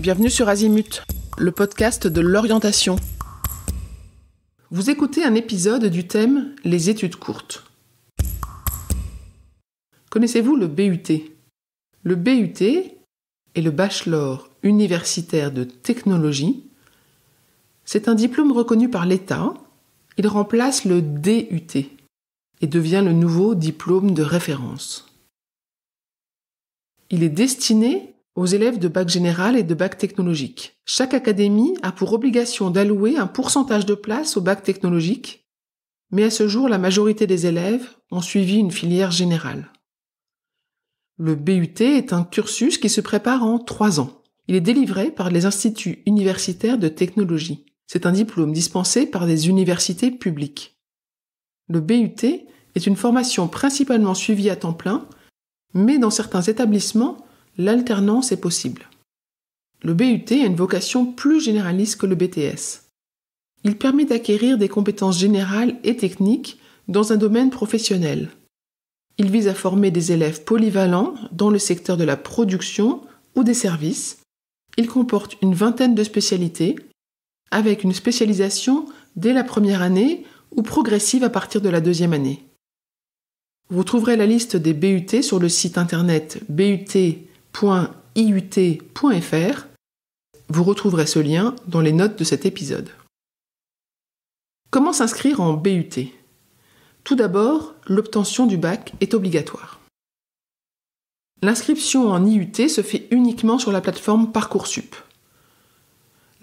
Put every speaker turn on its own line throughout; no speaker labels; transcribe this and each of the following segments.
Bienvenue sur Azimut, le podcast de l'orientation. Vous écoutez un épisode du thème « Les études courtes ». Connaissez-vous le BUT ? Le BUT est le Bachelor universitaire de technologie. C'est un diplôme reconnu par l'État. Il remplace le DUT et devient le nouveau diplôme de référence. Il est destiné aux élèves de bac général et de bac technologique. Chaque académie a pour obligation d'allouer un pourcentage de places au bac technologique, mais à ce jour, la majorité des élèves ont suivi une filière générale. Le BUT est un cursus qui se prépare en 3 ans. Il est délivré par les instituts universitaires de technologie. C'est un diplôme dispensé par des universités publiques. Le BUT est une formation principalement suivie à temps plein, mais dans certains établissements, l'alternance est possible. Le BUT a une vocation plus généraliste que le BTS. Il permet d'acquérir des compétences générales et techniques dans un domaine professionnel. Il vise à former des élèves polyvalents dans le secteur de la production ou des services. Il comporte une 20aine de spécialités, avec une spécialisation dès la première année ou progressive à partir de la 2e année. Vous trouverez la liste des BUT sur le site internet but.iut.fr. Vous retrouverez ce lien dans les notes de cet épisode. Comment s'inscrire en BUT ? Tout d'abord, l'obtention du bac est obligatoire. L'inscription en IUT se fait uniquement sur la plateforme Parcoursup.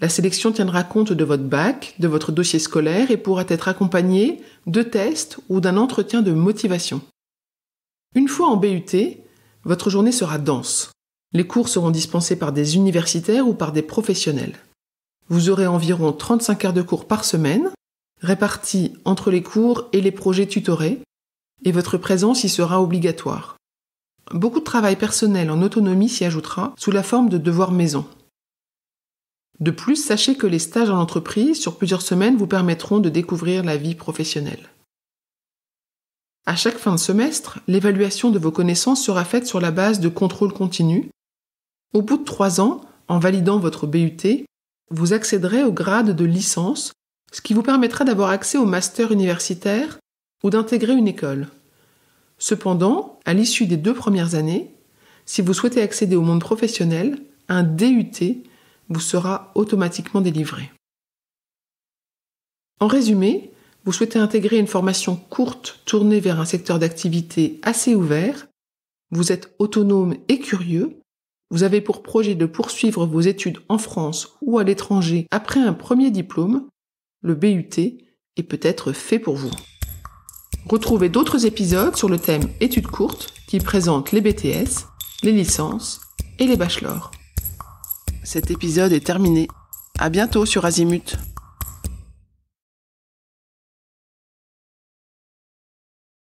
La sélection tiendra compte de votre bac, de votre dossier scolaire et pourra être accompagnée de tests ou d'un entretien de motivation. Une fois en BUT, votre journée sera dense. Les cours seront dispensés par des universitaires ou par des professionnels. Vous aurez environ 35 heures de cours par semaine, réparties entre les cours et les projets tutorés, et votre présence y sera obligatoire. Beaucoup de travail personnel en autonomie s'y ajoutera sous la forme de devoirs maison. De plus, sachez que les stages en entreprise sur plusieurs semaines vous permettront de découvrir la vie professionnelle. À chaque fin de semestre, l'évaluation de vos connaissances sera faite sur la base de contrôle continu. Au bout de 3 ans, en validant votre BUT, vous accéderez au grade de licence, ce qui vous permettra d'avoir accès au master universitaire ou d'intégrer une école. Cependant, à l'issue des 2 premières années, si vous souhaitez accéder au monde professionnel, un DUT vous sera automatiquement délivré. En résumé, vous souhaitez intégrer une formation courte tournée vers un secteur d'activité assez ouvert, vous êtes autonome et curieux, vous avez pour projet de poursuivre vos études en France ou à l'étranger après un premier diplôme, le BUT est peut-être fait pour vous. Retrouvez d'autres épisodes sur le thème études courtes qui présentent les BTS, les licences et les bachelors. Cet épisode est terminé. À bientôt sur Azimut.